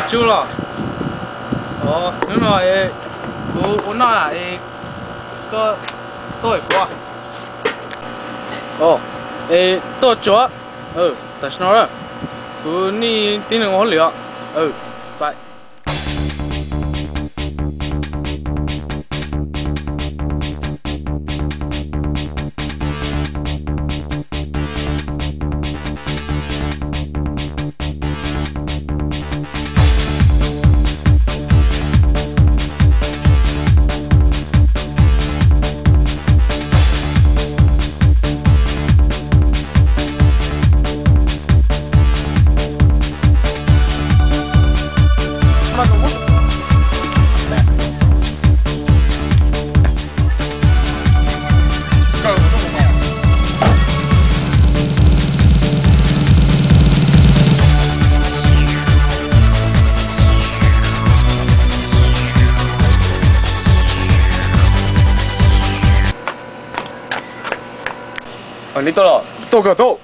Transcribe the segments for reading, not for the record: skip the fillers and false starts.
chú lo nếu nó cú nó là có tôi quá tôi chúa tại sao đó cú ni tin được ngon liệu bye你到了，到个到，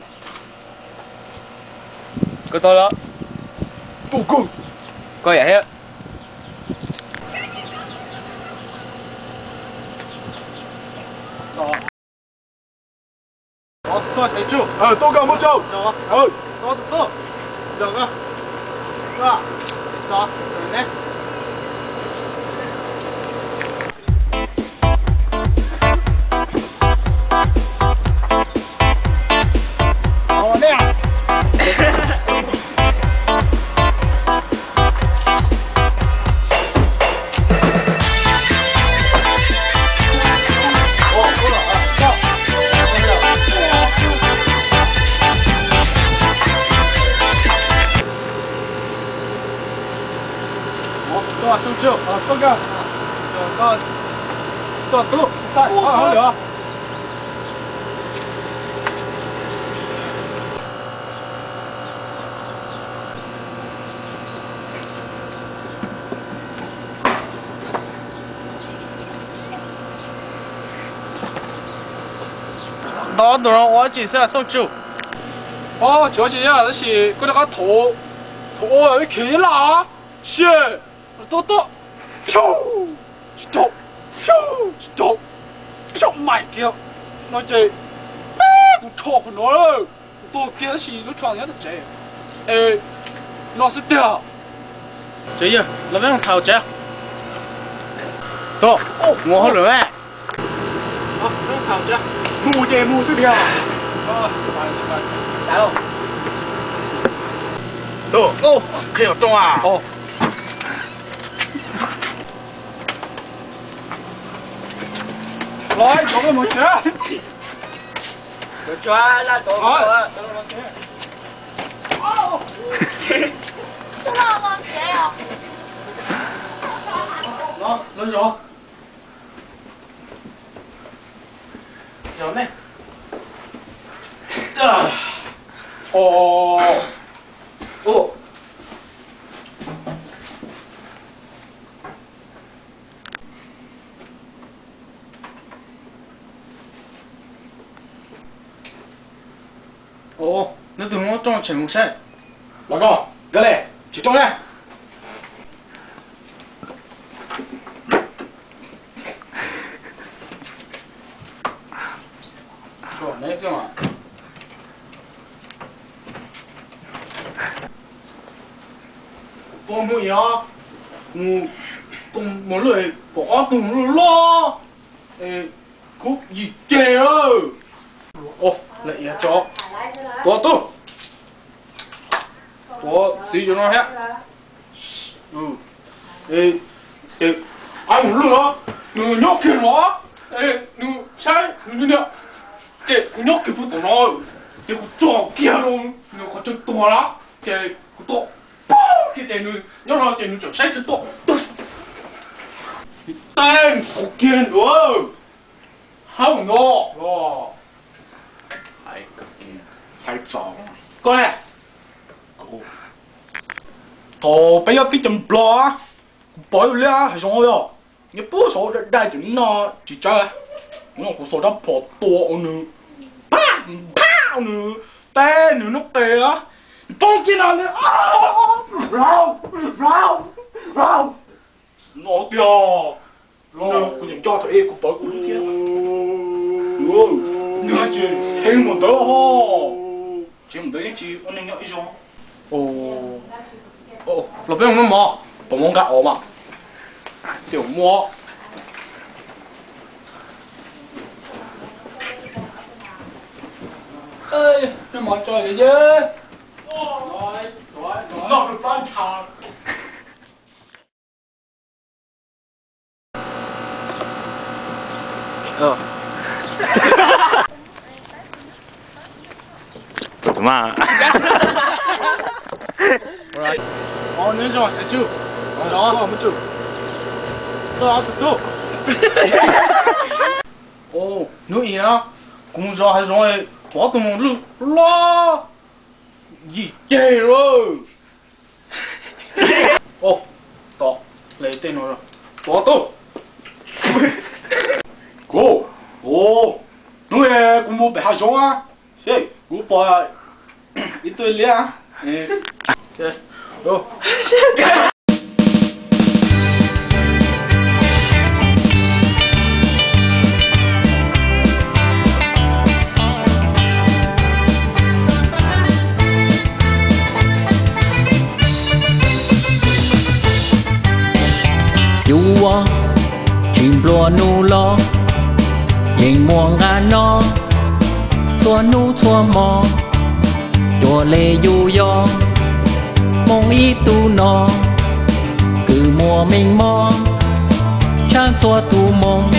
个到了，不够，过来些。好，多谁住？多个冇做。走，多，走个，是吧？走，来。多收酒，多个，多多，好了。到多少我几时收酒？这几样那是嗰个土有起啦，是。多，飘，买叫，我这，我错很多了，多给是都装样的这，老是掉，这样，那边头这，多，我好了哎，那头这，木是掉，来喽，多，可以有动啊，来，做个冇钱。就抓啦，做个。哦。真係咁嘅啊！攞咗。有咩？哦。你同我裝全部聲，老公，過嚟，集中咧。說你先嘛。我冇嘢啊，我嚟我同你咯，佢熱嘅啊，嚟嘢咗。多，我自己弄下。俺们了，你要看我，你猜你了，这你要看不懂了，这个装起来了，你可就多了，这多，包，这你要让这你就猜就多，你单好看哦，好多哦，哎个。太早，過嚟，頭俾一啲咁多啊，擺到咧係上去啊，你不手的帶着那幾張啊，我個手得破多呢，啪呢，但你碌地啊， Bông kia nào nữa. Rau. Nó tiêu. Nó cũng cho tụi em cũng tới cũng kia. Nữa chứ, thêm một đứa ho. Chỉ một đứa chỉ anh em nhớ ý sao? Là bên nó mà, bọn mong gạo mà. Tiểu mua. Ê, cái món chơi này chứ. Nó được ban thằng.怎么啊？ 你这是酒，我们酒，这啥子酒？你啊，工作还容易抓动路啦，一接喽。到，来电脑了，抓到。侬个公母白下熊啊？是，我把一堆粮，对，走。Chua chim plua nu lo nhìn mùa ngà no chua nu chua mò chua lê du yo mong y tu no cứ mùa mình mò chan chua tu mong